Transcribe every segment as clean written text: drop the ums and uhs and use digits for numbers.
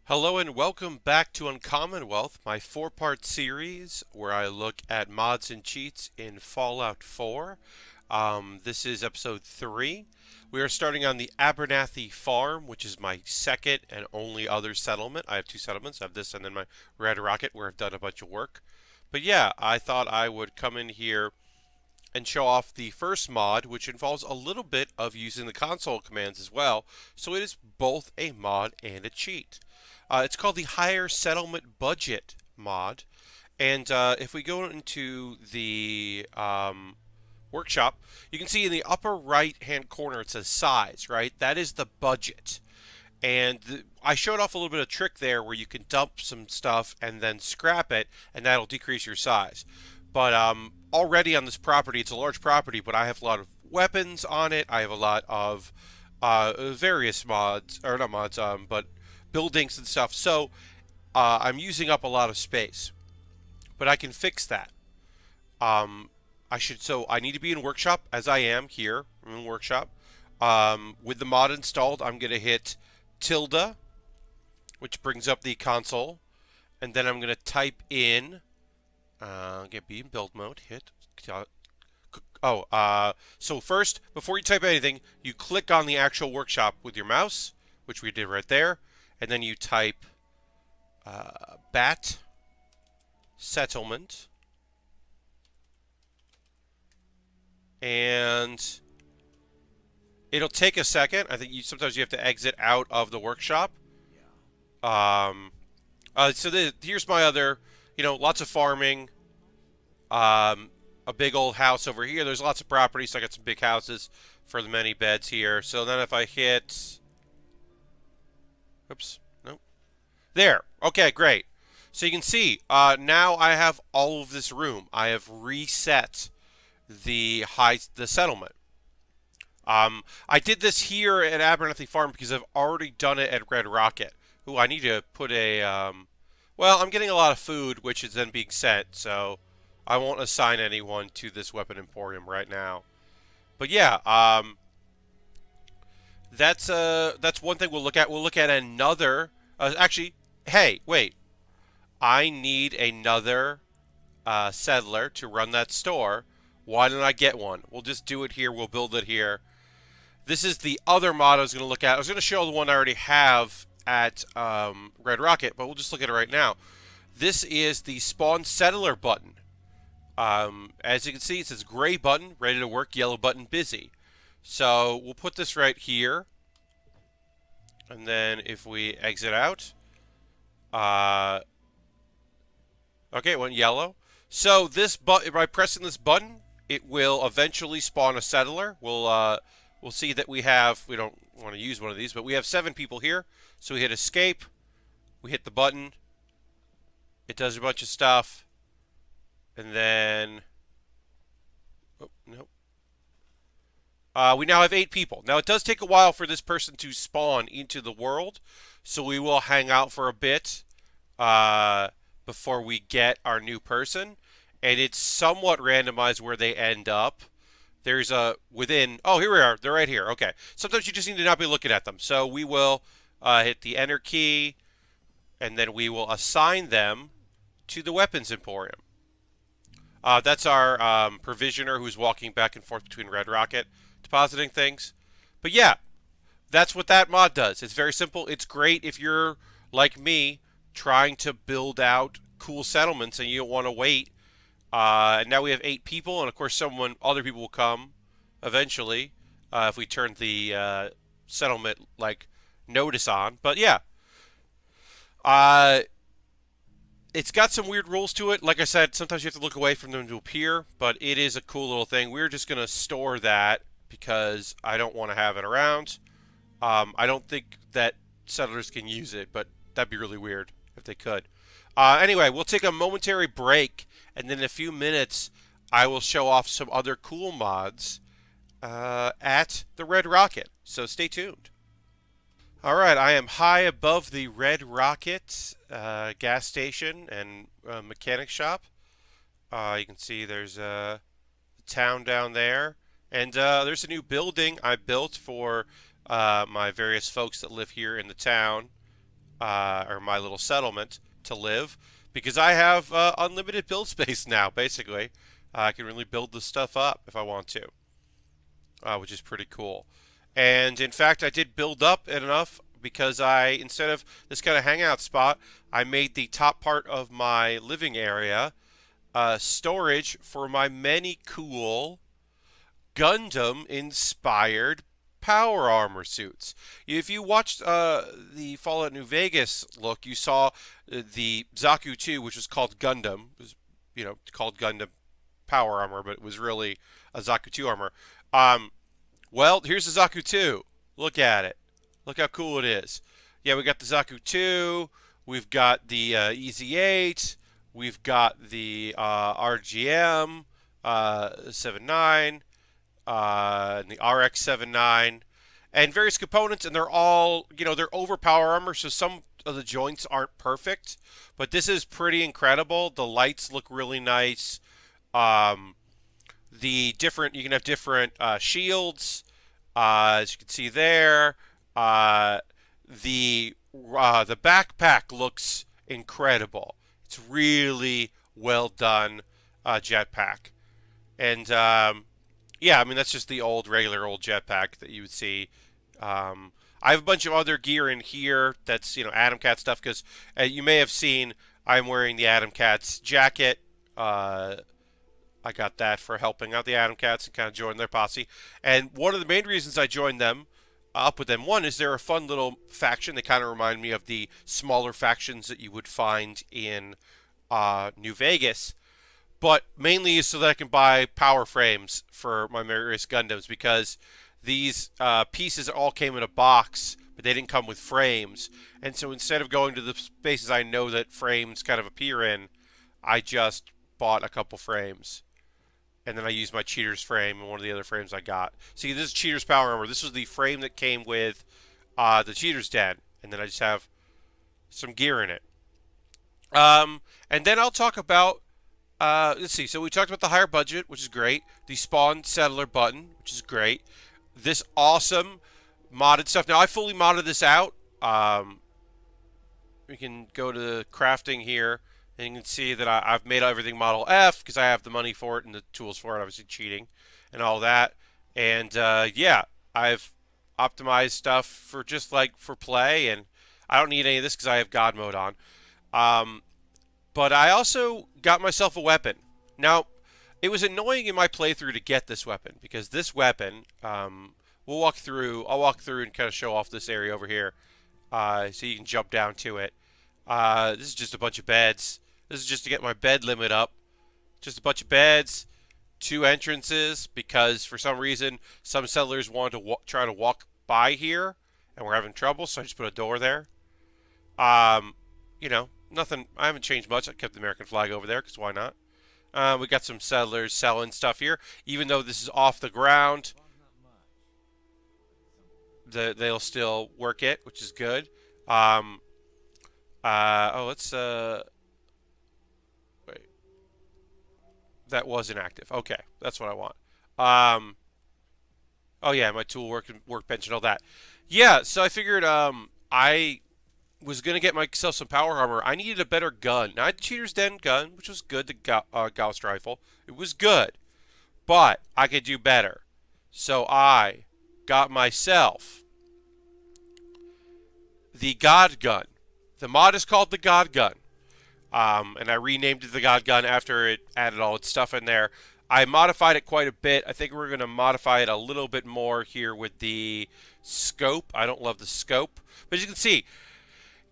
Hello and welcome back to Uncommonwealth, my four-part series where I look at mods and cheats in Fallout 4. This is episode 3. We are starting on the Abernathy Farm, which is my second and only other settlement. I have two settlements. I have this and then my Red Rocket where I've done a bunch of work. But yeah, I thought I would come in here and show off the first mod, which involves a little bit of using the console commands as well. So it is both a mod and a cheat. It's called the Higher Settlement Budget mod. And if we go into the workshop, you can see in the upper right hand corner it says size, right? That is the budget. And I showed off a little bit of trick there where you can dump some stuff and then scrap it, and that'll decrease your size. But already on this property, it's a large property, but I have a lot of weapons on it. I have a lot of various mods, or not mods, but buildings and stuff. So I'm using up a lot of space, but I can fix that. So I need to be in workshop as I am here. I'm in workshop. With the mod installed, I'm going to hit tilde, which brings up the console, and then I'm going to type in, be in build mode, hit, so first, before you type anything, you click on the actual workshop with your mouse, which we did right there, and then you type bat settlement, and it'll take a second. I think sometimes you have to exit out of the workshop. Here's my other, lots of farming. A big old house over here. There's lots of property, so I got some big houses for the many beds here. So then if I hit, oops, nope, there. Okay, great. So you can see now I have all of this room. I have reset the settlement. I did this here at Abernathy Farm because I've already done it at Red Rocket. Ooh, I need to put a, well, I'm getting a lot of food, which is then being sent, so I won't assign anyone to this weapon emporium right now. But yeah, that's one thing we'll look at. We'll look at another, actually, hey, wait. I need another settler to run that store. Why didn't I get one? We'll just do it here. We'll build it here. This is the other mod I was going to look at. I was going to show the one I already have at Red Rocket, but we'll just look at it right now. This is the spawn settler button. As you can see, it says gray button, ready to work, yellow button, busy. So we'll put this right here. And then if we exit out, okay, it went yellow. So this button, by pressing this button, it will eventually spawn a settler. We'll see that we don't want to use one of these, but we have 7 people here. So we hit escape, we hit the button, it does a bunch of stuff, and then, oh, nope. We now have 8 people. Now it does take a while for this person to spawn into the world, so we will hang out for a bit before we get our new person. And it's somewhat randomized where they end up. There's a within. Oh, here we are. They're right here. Okay. Sometimes you just need to not be looking at them. So we will hit the enter key, and then we will assign them to the weapons emporium. That's our provisioner who's walking back and forth between Red Rocket, depositing things. But yeah, that's what that mod does. It's very simple. It's great if you're like me, trying to build out cool settlements and you don't want to wait. And now we have 8 people, and of course other people will come eventually if we turn the settlement notice on. But yeah, it's got some weird rules to it. Like I said, sometimes you have to look away from them to appear, but it is a cool little thing. We're just going to store that because I don't want to have it around. I don't think that settlers can use it, but that'd be really weird if they could. Anyway, we'll take a momentary break, and then in a few minutes, I will show off some other cool mods at the Red Rocket. So stay tuned. Alright, I am high above the Red Rocket gas station and mechanic shop. You can see there's a town down there. And there's a new building I built for my various folks that live here in the town. or my little settlement to live, because I have unlimited build space now. Basically, I can really build this stuff up if I want to, which is pretty cool. And in fact, I did build up enough because instead of this kind of hangout spot, I made the top part of my living area storage for my many cool Gundam inspired power armor suits. If you watched the Fallout New Vegas look, you saw the Zaku 2, which was called Gundam. It was, called Gundam power armor, but it was really a Zaku 2 armor. Well, here's the Zaku 2. Look at it. Look how cool it is. Yeah, we got the Zaku 2. We've got the EZ8. We've got the RGM 79. And the RX-79, and various components, and they're all, they're overpower armor, so some of the joints aren't perfect, but this is pretty incredible. The lights look really nice. You can have different shields, as you can see there. The backpack looks incredible. It's really well done jetpack, and yeah, I mean, that's just the regular old jetpack that you would see. I have a bunch of other gear in here that's, Atom Cat stuff, because you may have seen I'm wearing the Atom Cats jacket. I got that for helping out the Atom Cats and kind of joining their posse. And one of the main reasons I joined them, up with them, one is they're a fun little faction. They kind of remind me of the smaller factions that you would find in New Vegas. But mainly is so that I can buy power frames for my various Gundams, because these pieces all came in a box, but they didn't come with frames. And so instead of going to the spaces I know that frames kind of appear in, I just bought a couple frames. And then I used my Cheater's frame and one of the other frames I got. See, this is Cheater's power armor. This was the frame that came with the Cheater's Den. And then I just have some gear in it. And then I'll talk about let's see. So we talked about the higher budget, which is great. The spawn settler button, which is great. This awesome modded stuff. Now I fully modded this out. We can go to the crafting here, and you can see that I've made everything Model F because I have the money for it and the tools for it. Obviously cheating and all that. And yeah, I've optimized stuff for just like for play, and I don't need any of this because I have God mode on. But I also got myself a weapon. Now, it was annoying in my playthrough to get this weapon, because this weapon, I'll walk through and kind of show off this area over here, so you can jump down to it. This is just a bunch of beds. This is just to get my bed limit up. Just a bunch of beds, 2 entrances, because for some reason, some settlers wanted to try to walk by here, and we're having trouble, so I just put a door there. Nothing. I haven't changed much. I kept the American flag over there because why not? We got some settlers selling stuff here, even though this is off the ground. They'll still work it, which is good. Let's wait. That was inactive. Okay, that's what I want. Oh yeah, my tool workbench and all that. Yeah, so I figured I was going to get myself some power armor. I needed a better gun. Now, I had the Cheater's Den gun, which was good, the Gauss rifle. It was good, but I could do better. So I got myself the God Gun. The mod is called the God Gun, and I renamed it the God Gun after it added all its stuff in there. I modified it quite a bit. I think we're going to modify it a little bit more here with the scope. I don't love the scope, but as you can see,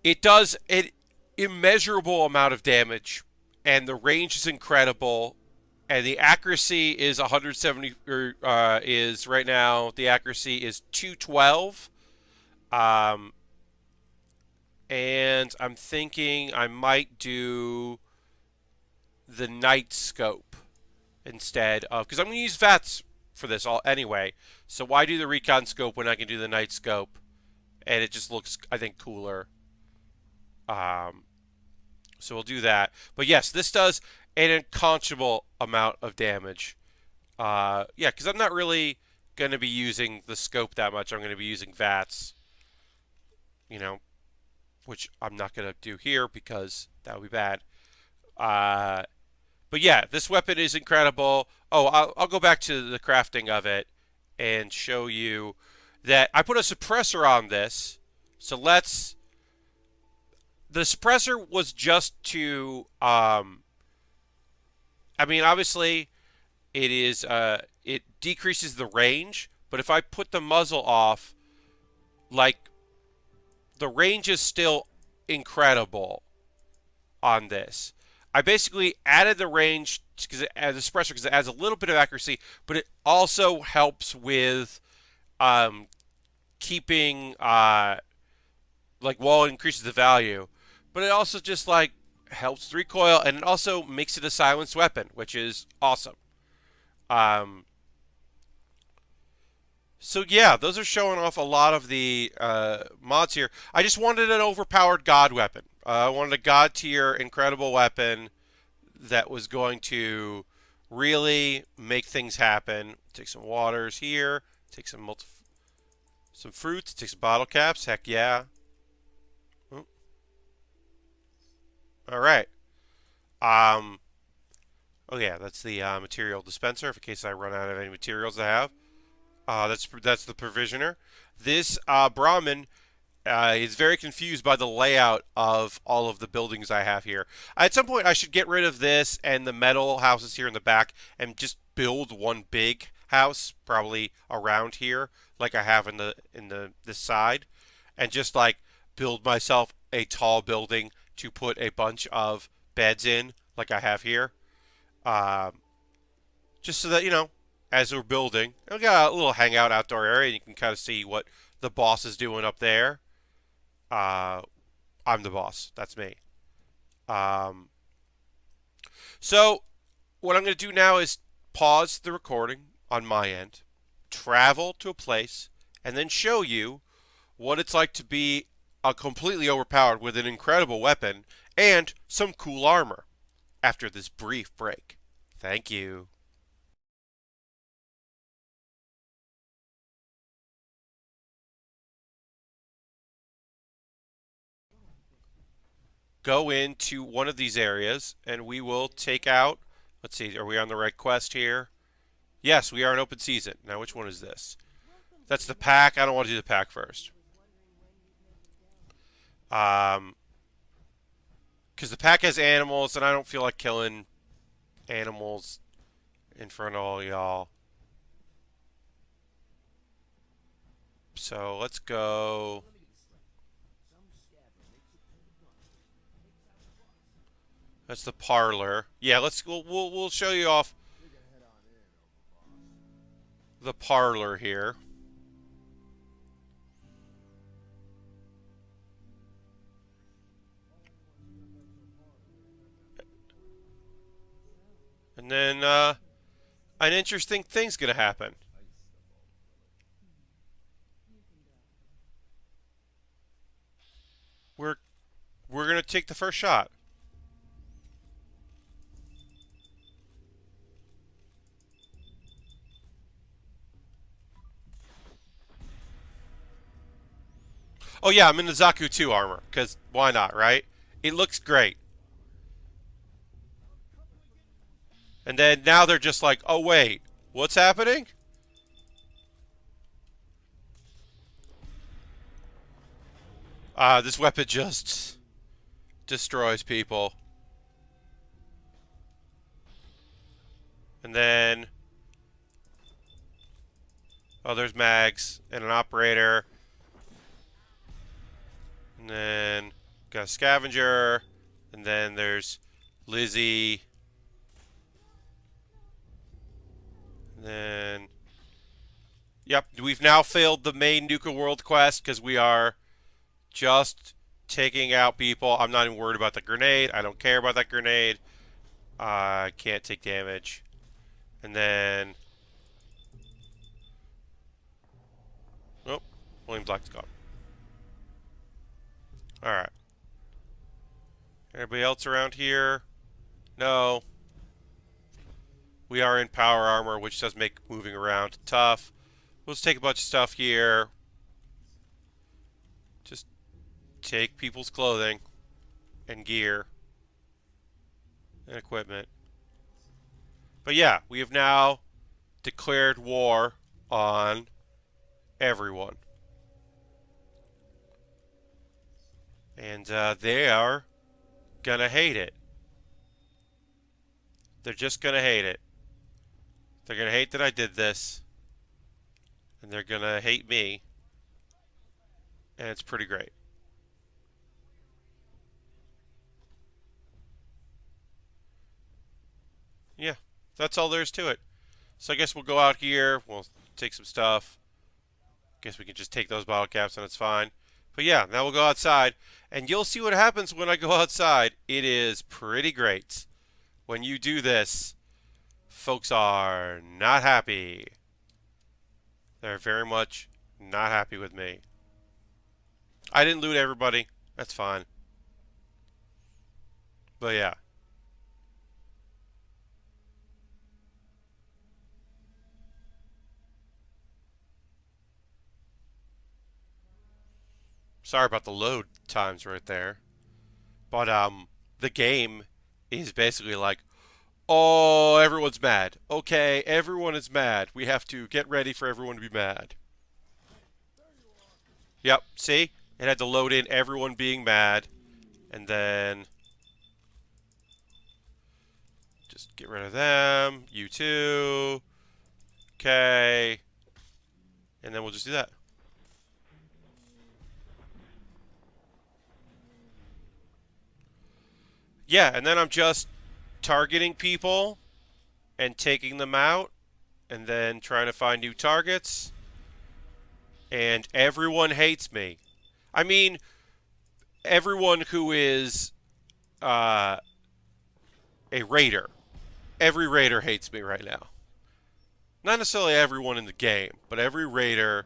it does an immeasurable amount of damage, and the range is incredible, and the accuracy is 170, is right now, the accuracy is 212, and I'm thinking I might do the night scope instead of, because I'm going to use VATS for this anyway, so why do the recon scope when I can do the night scope, and it just looks, I think, cooler. So we'll do that. But yes, this does an unconscionable amount of damage. Yeah, because I'm not really going to be using the scope that much. I'm going to be using VATS. which I'm not going to do here because that would be bad. But yeah, this weapon is incredible. Oh, I'll go back to the crafting of it and show you that I put a suppressor on this. So the suppressor was just to, I mean, obviously it decreases the range, but if I put the muzzle off, like, the range is still incredible on this. I basically added the range because it adds a suppressor because it adds a little bit of accuracy, but it also helps with keeping like while it increases the value, but it also just like helps recoil, and it also makes it a silenced weapon, which is awesome. Um, so yeah, those are showing off a lot of the mods here. I just wanted an overpowered god weapon. I wanted a god tier incredible weapon that was going to really make things happen. Take some waters here. Take some fruits. Take some bottle caps. Heck yeah. Ooh. All right. Oh yeah, that's the material dispenser. In case I run out of any materials to have. That's the provisioner. This Brahmin is very confused by the layout of all of the buildings I have here. At some point, I should get rid of this and the metal houses here in the back and just build one big house, probably around here, like I have in this side, and just like build myself a tall building to put a bunch of beds in, like I have here. Just so that, as we're building, we got a little hangout outdoor area, and you can kind of see what the boss is doing up there. I'm the boss. That's me. So what I'm going to do now is pause the recording on my end, travel to a place, and then show you what it's like to be completely overpowered with an incredible weapon and some cool armor after this brief break. Thank you. Go into one of these areas and we will take out, let's see, are we on the right quest here? Yes, we are in open season. Now, which one is this? That's the pack. I don't want to do the pack first. Because the pack has animals, and I don't feel like killing animals in front of all y'all. So let's go. That's the parlor. Yeah, we'll show you off the parlor here. And then an interesting thing's gonna happen. We're gonna take the first shot. Oh yeah, I'm in the Zaku 2 armor, because why not, right? It looks great. And then now they're just like, oh wait, what's happening? This weapon just destroys people. And then, oh, there's mags and an operator. And then got a scavenger. And then there's Lizzie. And then, yep, we've now failed the main Nuka World quest because we are just taking out people. I'm not even worried about the grenade. I don't care about that grenade. I can't take damage. And then, oh, William Black's gone. Alright. Anybody else around here? No. We are in power armor, which does make moving around tough. We'll just take a bunch of stuff here. Just take people's clothing and gear and equipment. But yeah, we have now declared war on everyone. And they are gonna hate it. They're just gonna hate it. They're gonna hate that I did this. And they're gonna hate me. And it's pretty great. Yeah, that's all there is to it. So I guess we'll go out here. We'll take some stuff. Guess we can just take those bottle caps and it's fine. But yeah, now we'll go outside. And you'll see what happens when I go outside. It is pretty great. When you do this, folks are not happy. They're very much not happy with me. I didn't loot everybody. That's fine. But yeah. Sorry about the load times right there. But the game is basically like, oh, everyone's mad. Okay, everyone is mad. We have to get ready for everyone to be mad. Yep, see? It had to load in everyone being mad. And then just get rid of them. You too. Okay. And then we'll just do that. Yeah, and then I'm just targeting people and taking them out and then trying to find new targets. And everyone hates me. I mean, everyone who is a raider. Every raider hates me right now. Not necessarily everyone in the game, but every raider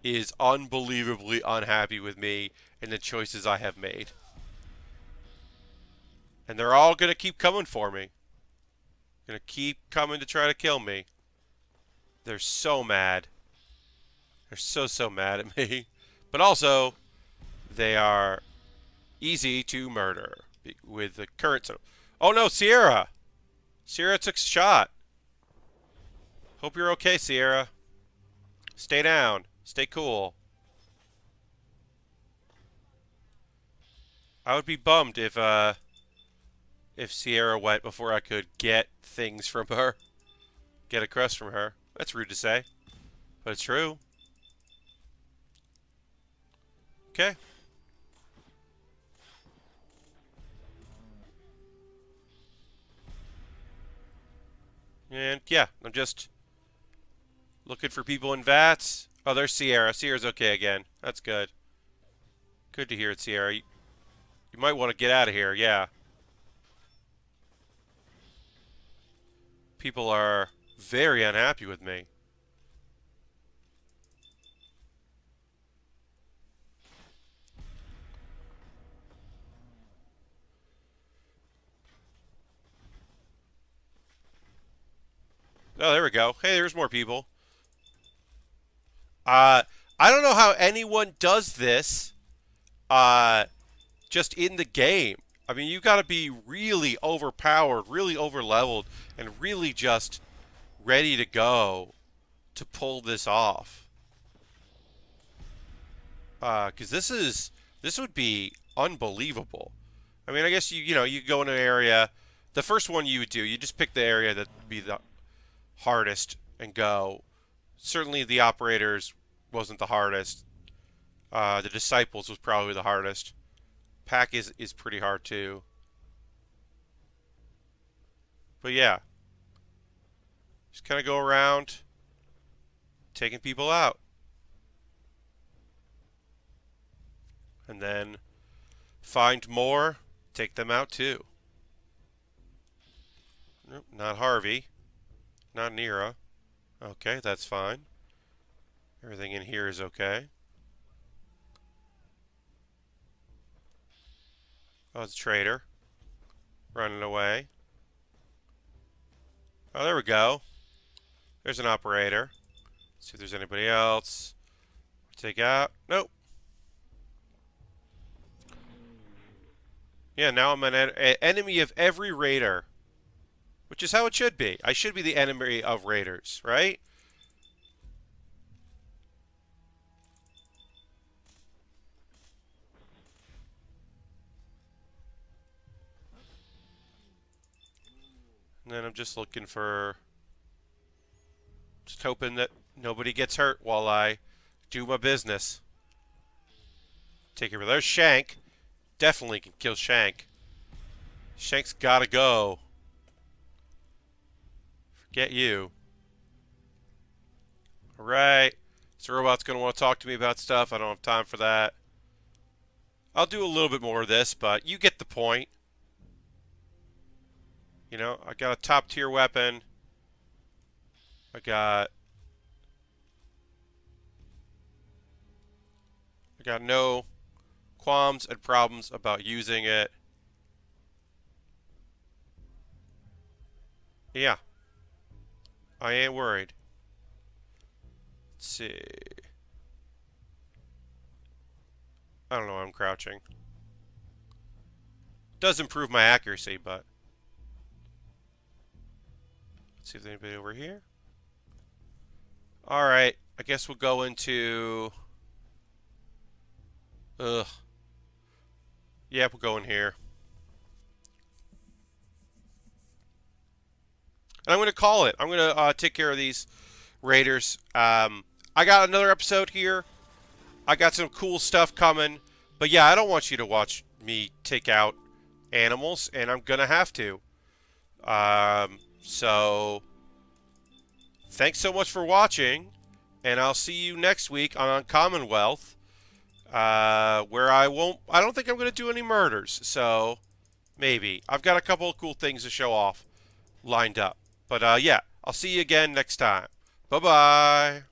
is unbelievably unhappy with me and the choices I have made. And they're all going to keep coming for me. Going to keep coming to try to kill me. They're so mad. They're so mad at me. But also, they are easy to murder with the current... Oh no, Sierra! Sierra took a shot. Hope you're okay, Sierra. Stay down. Stay cool. I would be bummed if Sierra went before I could get things from her. Get a crest from her. That's rude to say. But it's true. Okay. And yeah, I'm just looking for people in vats. Oh, there's Sierra. Sierra's okay again. That's good. Good to hear it, Sierra. You might want to get out of here, yeah. People are very unhappy with me. Oh, there we go. Hey, there's more people. I don't know how anyone does this just in the game. I mean, you got to be really overpowered, really overleveled, and really just ready to go to pull this off. Because this would be unbelievable. I mean, I guess you go in an area. The first one you would do, you just pick the area that would be the hardest and go. Certainly the operators wasn't the hardest. The disciples was probably the hardest. Pack is pretty hard too. But yeah. Just kind of go around taking people out. And then find more, take them out too. Nope, not Harvey. Not Nira. Okay, that's fine. Everything in here is okay. Oh, it's a trader. Running away. Oh, there we go. There's an operator. Let's see if there's anybody else. Take out. Nope. Yeah, now I'm an enemy of every raider. Which is how it should be. I should be the enemy of raiders, right? And then I'm just looking for... Just hoping that nobody gets hurt while I do my business. Take care of... There's Shank. Definitely can kill Shank. Shank's gotta go. Forget you. Alright. This robot's gonna want to talk to me about stuff. I don't have time for that. I'll do a little bit more of this, but you get the point. You know, I got a top tier weapon. I got no qualms and problems about using it. Yeah. I ain't worried. Let's see. I don't know why I'm crouching. Does improve my accuracy, but... Let's see if there's anybody over here. Alright, I guess we'll go into... Ugh. Yeah, we'll go in here. And I'm going to call it. I'm going to take care of these raiders. I got another episode here. I got some cool stuff coming. But yeah, I don't want you to watch me take out animals, and I'm going to have to. So, thanks so much for watching, and I'll see you next week on Uncommonwealth, where I don't think I'm going to do any murders, so maybe. I've got a couple of cool things to show off lined up. But yeah, I'll see you again next time. Bye-bye.